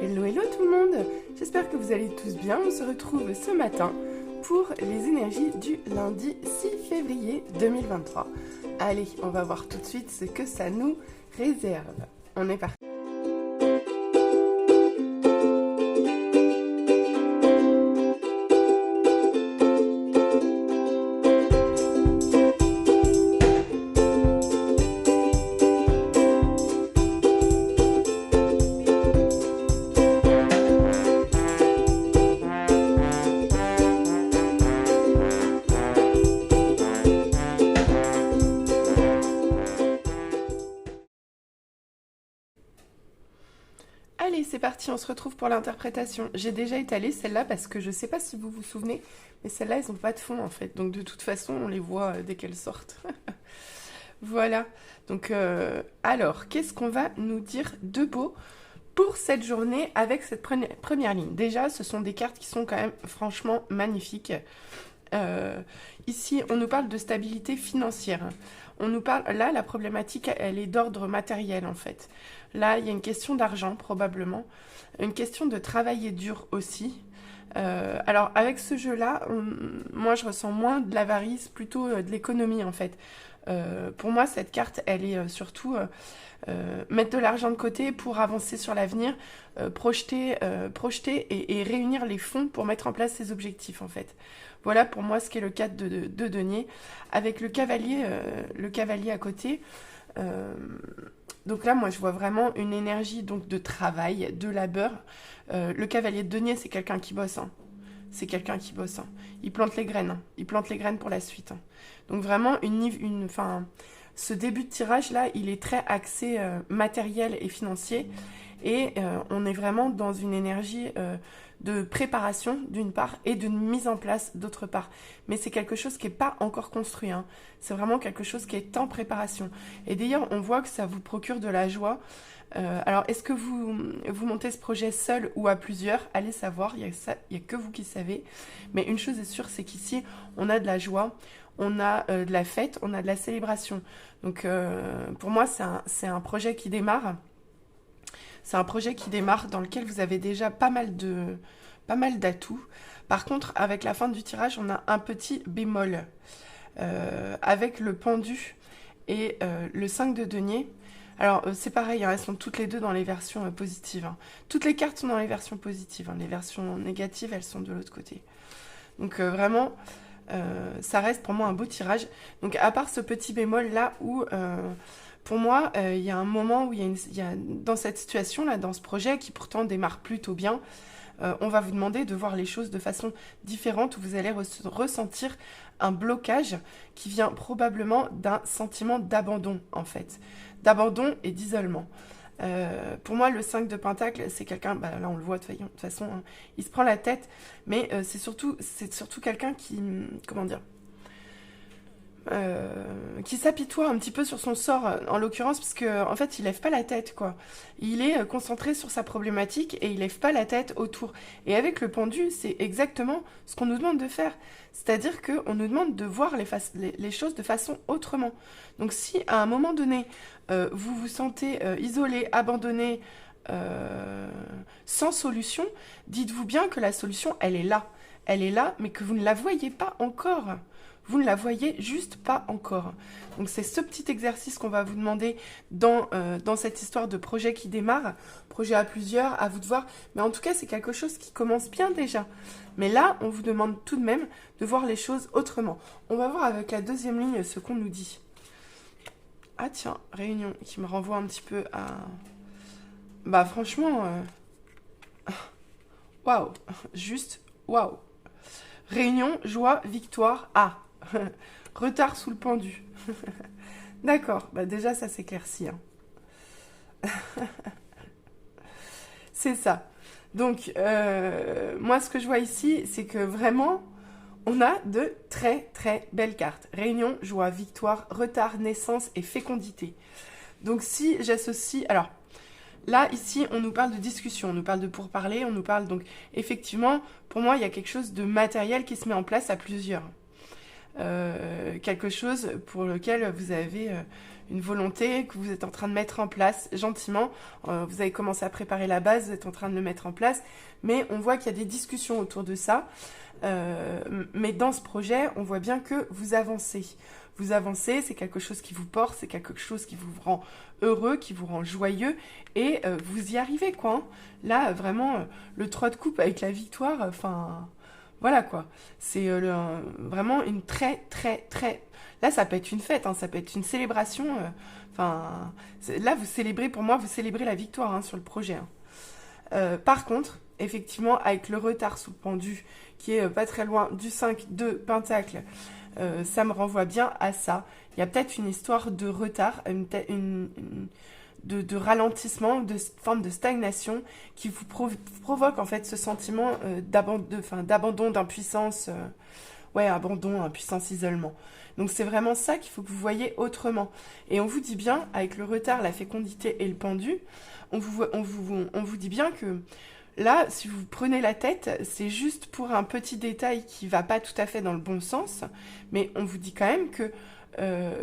Hello, hello tout le monde. J'espère que vous allez tous bien. On se retrouve ce matin pour les énergies du lundi 6 février 2023. Allez, on va voir tout de suite ce que ça nous réserve. On est parti. Allez, c'est parti, on se retrouve pour l'interprétation. J'ai déjà étalé celle-là parce que je sais pas si vous vous souvenez, mais celles-là, elles n'ont pas de fond en fait. Donc de toute façon, on les voit dès qu'elles sortent. Voilà. Donc, alors, qu'est-ce qu'on va nous dire de beau pour cette journée avec cette première ligne? Déjà, ce sont des cartes qui sont quand même franchement magnifiques. Ici, on nous parle de stabilité financière. On nous parle, là, la problématique, elle est d'ordre matériel, en fait. Là, il y a une question d'argent, probablement. Une question de travailler dur aussi. Alors, avec ce jeu-là, moi, je ressens moins de l'avarice, plutôt de l'économie, en fait. Pour moi, cette carte, elle est surtout mettre de l'argent de côté pour avancer sur l'avenir, projeter et réunir les fonds pour mettre en place ses objectifs, en fait. Voilà pour moi ce qu'est le cadre de denier, avec le cavalier à côté. Donc là, moi, je vois vraiment une énergie donc de travail, de labeur. Le cavalier de denier, c'est quelqu'un qui bosse, hein. C'est quelqu'un qui bosse, hein. Il plante les graines, hein. Il plante les graines pour la suite, hein. Donc vraiment, ce début de tirage là, il est très axé matériel et financier. Et on est vraiment dans une énergie de préparation d'une part et de mise en place d'autre part. Mais c'est quelque chose qui n'est pas encore construit, hein. C'est vraiment quelque chose qui est en préparation. Et d'ailleurs, on voit que ça vous procure de la joie. Alors, est-ce que vous montez ce projet seul ou à plusieurs? Allez savoir, il y a que vous qui savez. Mais une chose est sûre, c'est qu'ici, on a de la joie, on a de la fête, on a de la célébration. Donc, pour moi, c'est un projet qui démarre. C'est un projet qui démarre dans lequel vous avez déjà pas mal d'atouts. Par contre, avec la fin du tirage, on a un petit bémol. Avec le pendu et le 5 de denier. Alors, c'est pareil, hein, elles sont toutes les deux dans les versions positives, hein. Toutes les cartes sont dans les versions positives, hein. Les versions négatives, elles sont de l'autre côté. Donc, vraiment, ça reste pour moi un beau tirage. Donc, à part ce petit bémol là où... pour moi, il y a un moment où dans cette situation-là, dans ce projet qui pourtant démarre plutôt bien, on va vous demander de voir les choses de façon différente, où vous allez ressentir un blocage qui vient probablement d'un sentiment d'abandon, en fait. D'abandon et d'isolement. Pour moi, le 5 de Pentacle, c'est quelqu'un, là on le voit de toute façon, hein, il se prend la tête, mais c'est surtout quelqu'un qui, comment dire, qui s'apitoie un petit peu sur son sort, en l'occurrence, parce que en fait, il lève pas la tête, quoi. Il est concentré sur sa problématique et il lève pas la tête autour. Et avec le pendu, c'est exactement ce qu'on nous demande de faire. C'est-à-dire qu'on nous demande de voir les choses de façon autrement. Donc si à un moment donné, vous vous sentez isolé, abandonné, sans solution, dites-vous bien que la solution, elle est là. Elle est là, mais que vous ne la voyez pas encore. Vous ne la voyez juste pas encore. Donc c'est ce petit exercice qu'on va vous demander dans cette histoire de projet qui démarre. Projet à plusieurs, à vous de voir. Mais en tout cas, c'est quelque chose qui commence bien déjà. Mais là, on vous demande tout de même de voir les choses autrement. On va voir avec la deuxième ligne ce qu'on nous dit. Ah tiens, réunion qui me renvoie un petit peu à... Bah franchement... Waouh, juste waouh. Réunion, joie, victoire, ah. Retard sous le pendu. D'accord, bah déjà ça s'éclaircit, hein. C'est ça. Donc, moi ce que je vois ici, c'est que vraiment, on a de très très belles cartes. Réunion, joie, victoire, retard, naissance et fécondité. Donc si j'associe... Alors, là, ici, on nous parle de discussion, on nous parle de pourparler, on nous parle donc... Effectivement, pour moi, il y a quelque chose de matériel qui se met en place à plusieurs. quelque chose pour lequel vous avez une volonté que vous êtes en train de mettre en place gentiment. Vous avez commencé à préparer la base, vous êtes en train de le mettre en place, mais on voit qu'il y a des discussions autour de ça. Mais dans ce projet, on voit bien que vous avancez. Vous avancez, c'est quelque chose qui vous porte, c'est quelque chose qui vous rend heureux, qui vous rend joyeux, et vous y arrivez, quoi. Hein. Là, vraiment, le 3 de coupe avec la victoire, enfin, voilà, quoi. C'est vraiment une très, très, très... Là, ça peut être une fête, hein, ça peut être une célébration. Enfin, là, vous célébrez, pour moi, vous célébrez la victoire hein, sur le projet. Hein. Par contre, effectivement, avec le retard sous le pendu, qui est pas très loin du 5 de Pentacle, ça me renvoie bien à ça. Il y a peut-être une histoire de retard, de ralentissement, de forme de stagnation qui vous provoque en fait ce sentiment d'abandon, d'impuissance, ouais, abandon, impuissance, isolement. Donc c'est vraiment ça qu'il faut que vous voyez autrement. Et on vous dit bien, avec le retard, la fécondité et le pendu, on vous dit bien que là, si vous prenez la tête, c'est juste pour un petit détail qui va pas tout à fait dans le bon sens, mais on vous dit quand même que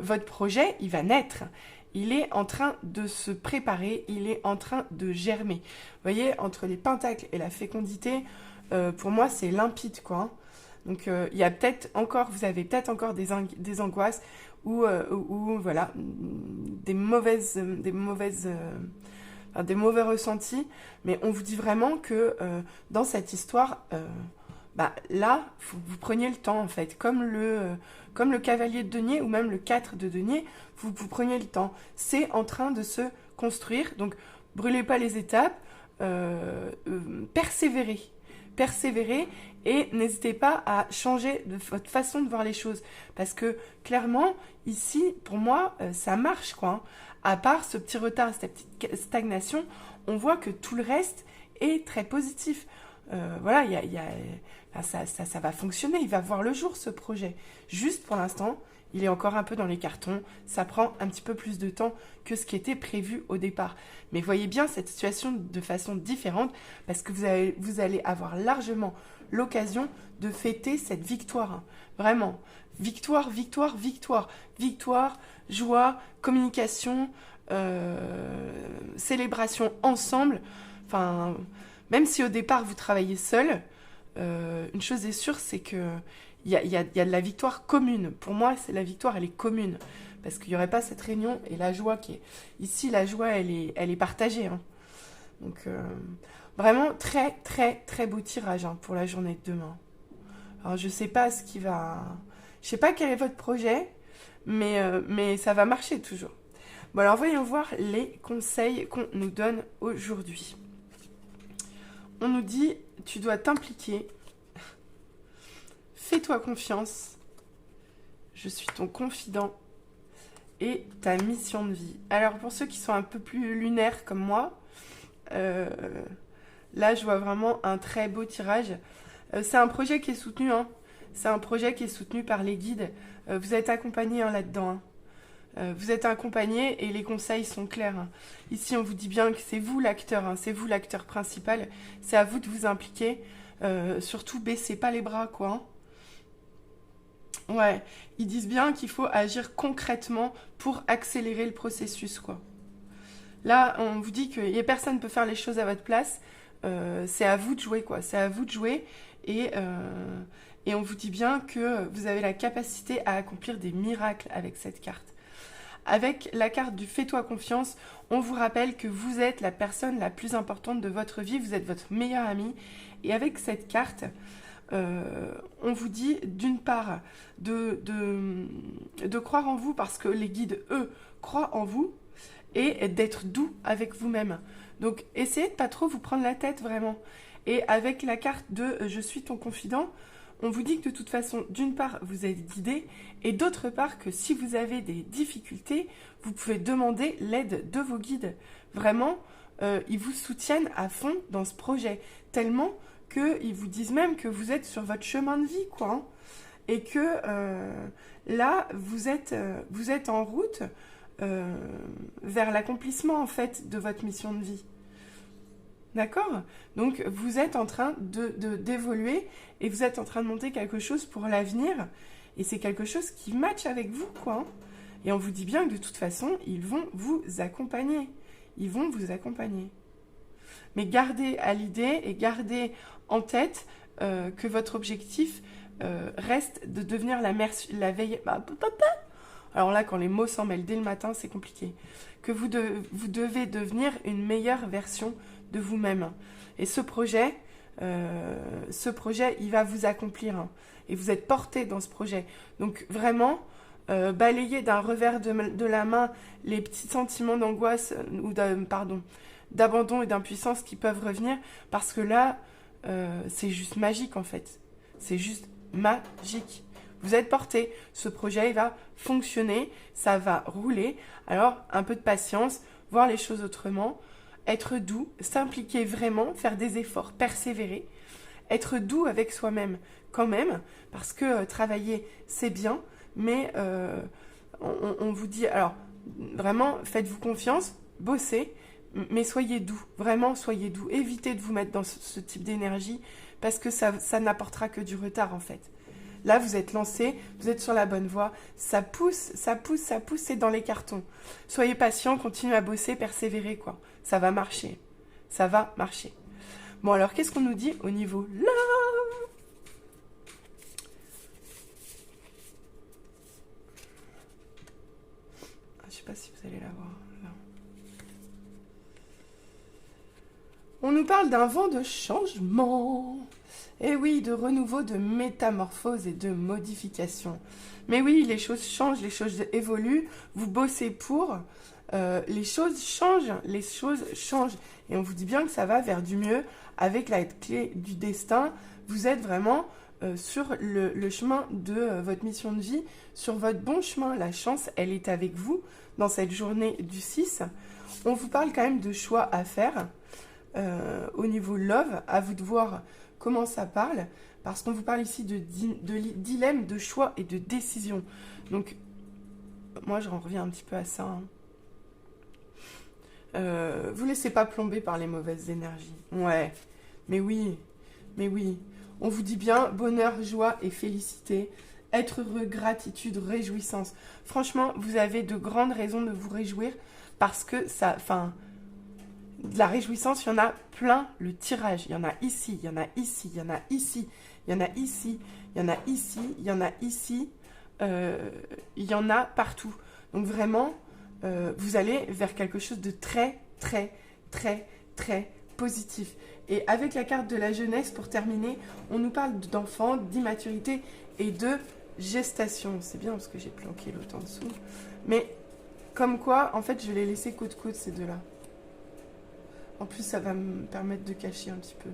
votre projet, il va naître. Il est en train de se préparer, il est en train de germer. Vous voyez, entre les pentacles et la fécondité, pour moi, c'est limpide, quoi. Hein. Donc, il y a peut-être encore, vous avez peut-être encore des angoisses ou voilà, des mauvais ressentis, mais on vous dit vraiment que dans cette histoire, là, faut que vous preniez le temps, en fait, comme le cavalier de denier ou même le 4 de denier, vous preniez le temps. C'est en train de se construire, donc brûlez pas les étapes, persévérez. Persévérez et n'hésitez pas à changer de votre façon de voir les choses. Parce que clairement, ici, pour moi, ça marche, quoi. Hein. À part ce petit retard, cette petite stagnation, on voit que tout le reste est très positif. Voilà, ça va fonctionner, il va voir le jour ce projet. Juste pour l'instant, il est encore un peu dans les cartons, ça prend un petit peu plus de temps que ce qui était prévu au départ. Mais voyez bien cette situation de façon différente parce que vous allez avoir largement l'occasion de fêter cette victoire. Hein. Vraiment, victoire, victoire, victoire. Victoire, joie, communication, célébration ensemble. Enfin, même si au départ vous travaillez seul, une chose est sûre, c'est que il y a de la victoire commune. Pour moi, la victoire, elle est commune. Parce qu'il n'y aurait pas cette réunion et la joie qui est... Ici, la joie, elle est partagée. Hein. Donc, vraiment, très, très, très beau tirage hein, pour la journée de demain. Alors, je sais pas ce qui va... Je sais pas quel est votre projet, mais ça va marcher toujours. Bon, alors, voyons voir les conseils qu'on nous donne aujourd'hui. On nous dit, tu dois t'impliquer. Fais-toi confiance. Je suis ton confident. Et ta mission de vie. Alors, pour ceux qui sont un peu plus lunaires comme moi, là, je vois vraiment un très beau tirage. C'est un projet qui est soutenu. Hein. C'est un projet qui est soutenu par les guides. Vous êtes accompagné hein, là-dedans. Hein. Vous êtes accompagné et les conseils sont clairs. Hein. Ici, on vous dit bien que c'est vous l'acteur. Hein. C'est vous l'acteur principal. C'est à vous de vous impliquer. Surtout, baissez pas les bras, quoi. Hein. Ouais, ils disent bien qu'il faut agir concrètement pour accélérer le processus, quoi. Là, on vous dit que personne ne peut faire les choses à votre place. C'est à vous de jouer, quoi. C'est à vous de jouer. Et on vous dit bien que vous avez la capacité à accomplir des miracles avec cette carte. Avec la carte du Fais-toi confiance, on vous rappelle que vous êtes la personne la plus importante de votre vie. Vous êtes votre meilleur ami. Et avec cette carte... on vous dit d'une part de croire en vous parce que les guides, eux, croient en vous et d'être doux avec vous-même. Donc, essayez de pas trop vous prendre la tête vraiment. Et avec la carte de « Je suis ton confident », on vous dit que de toute façon, d'une part, vous êtes guidé et d'autre part que si vous avez des difficultés, vous pouvez demander l'aide de vos guides. Vraiment, ils vous soutiennent à fond dans ce projet, tellement qu'ils vous disent même que vous êtes sur votre chemin de vie, quoi. Hein, et que là, vous êtes en route vers l'accomplissement, en fait, de votre mission de vie. D'accord ? Donc, vous êtes en train d'évoluer et vous êtes en train de monter quelque chose pour l'avenir. et c'est quelque chose qui match avec vous, quoi. Et on vous dit bien que de toute façon, ils vont vous accompagner. Ils vont vous accompagner. Mais gardez à l'idée et gardez en tête que votre objectif reste de devenir la veille... Alors là, quand les mots s'en mêlent dès le matin, c'est compliqué. Que vous devez devenir une meilleure version de vous-même. Et ce projet, il va vous accomplir. Hein. Et vous êtes porté dans ce projet. Donc vraiment, balayez d'un revers de la main les petits sentiments d'angoisse ou d'abandon et d'impuissance qui peuvent revenir. Parce que là, c'est juste magique en fait. C'est juste magique. Vous êtes porté, ce projet il va fonctionner, ça va rouler. Alors, un peu de patience, voir les choses autrement, être doux, s'impliquer vraiment, faire des efforts, persévérer, être doux avec soi-même quand même, parce que travailler c'est bien, mais on vous dit, alors vraiment faites-vous confiance, bossez, mais soyez doux, vraiment soyez doux, évitez de vous mettre dans ce type d'énergie, parce que ça n'apportera que du retard en fait. Là, vous êtes lancé, vous êtes sur la bonne voie, ça pousse, c'est dans les cartons. Soyez patient, continuez à bosser, persévérez, quoi. Ça va marcher. Ça va marcher. Bon, alors, qu'est-ce qu'on nous dit au niveau love? Je sais pas si vous allez la voir, là. On nous parle d'un vent de changement. Et oui, de renouveau, de métamorphose et de modification. Mais oui, les choses changent, les choses évoluent, vous bossez pour, les choses changent. Et on vous dit bien que ça va vers du mieux avec la clé du destin. Vous êtes vraiment sur le chemin de votre mission de vie, sur votre bon chemin. La chance, elle est avec vous dans cette journée du 6. On vous parle quand même de choix à faire au niveau love, à vous de voir comment ça parle, parce qu'on vous parle ici de dilemme, de choix et de décision. Donc, moi, je reviens un petit peu à ça. Hein. Vous laissez pas plomber par les mauvaises énergies. Ouais, mais oui. On vous dit bien bonheur, joie et félicité. Être heureux, gratitude, réjouissance. Franchement, vous avez de grandes raisons de vous réjouir, parce que ça... De la réjouissance, il y en a plein le tirage. Il y en a ici, il y en a ici, il y en a ici, il y en a ici, il y en a ici, il y en a ici, il y en a partout. Donc vraiment, vous allez vers quelque chose de très, très, très, très positif. Et avec la carte de la jeunesse, pour terminer, on nous parle d'enfants, d'immaturité et de gestation. C'est bien parce que j'ai planqué l'autre en dessous. Mais comme quoi, en fait, je les laisser côte à côte, ces deux-là. En plus, ça va me permettre de cacher un petit peu.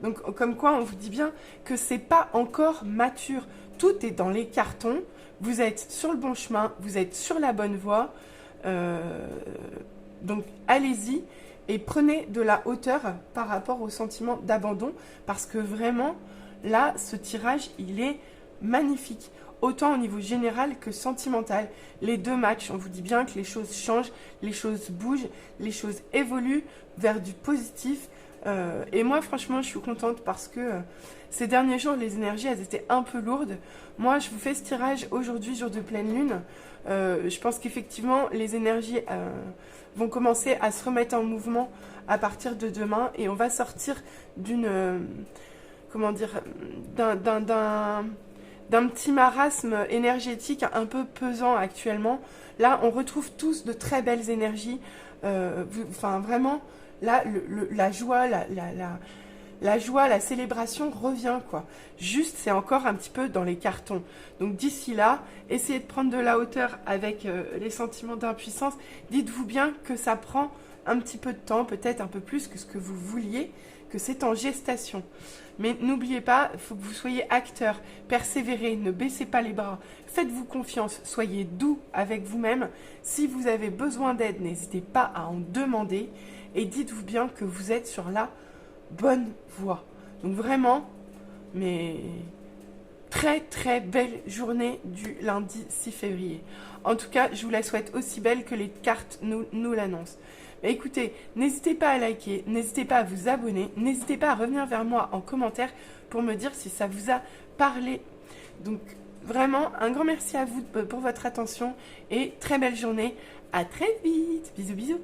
Donc, comme quoi, on vous dit bien que c'est pas encore mature. Tout est dans les cartons. Vous êtes sur le bon chemin. Vous êtes sur la bonne voie. Donc, allez-y et prenez de la hauteur par rapport au sentiment d'abandon. Parce que vraiment, là, ce tirage, il est magnifique. Autant au niveau général que sentimental. Les deux matchs, on vous dit bien que les choses changent, les choses bougent, les choses évoluent vers du positif. Et moi, franchement, je suis contente parce que ces derniers jours, les énergies, elles étaient un peu lourdes. Moi, je vous fais ce tirage aujourd'hui, jour de pleine lune. Je pense qu'effectivement, les énergies vont commencer à se remettre en mouvement à partir de demain. Et on va sortir d'une... comment dire, d'un petit marasme énergétique un peu pesant actuellement. Là, on retrouve tous de très belles énergies. Enfin, vraiment, là, la joie, la joie, la célébration revient, quoi. Juste, c'est encore un petit peu dans les cartons. Donc, d'ici là, essayez de prendre de la hauteur avec les sentiments d'impuissance. Dites-vous bien que ça prend un petit peu de temps, peut-être un peu plus que ce que vous vouliez, que c'est en gestation. Mais n'oubliez pas, il faut que vous soyez acteur, persévérez, ne baissez pas les bras, faites-vous confiance, soyez doux avec vous-même. Si vous avez besoin d'aide, n'hésitez pas à en demander et dites-vous bien que vous êtes sur la bonne voie. Donc vraiment, mais très très belle journée du lundi 6 février. En tout cas, je vous la souhaite aussi belle que les cartes nous l'annoncent. Mais écoutez, n'hésitez pas à liker, n'hésitez pas à vous abonner, n'hésitez pas à revenir vers moi en commentaire pour me dire si ça vous a parlé. Donc Vraiment, un grand merci à vous pour votre attention et très belle journée. À très vite. Bisous, bisous.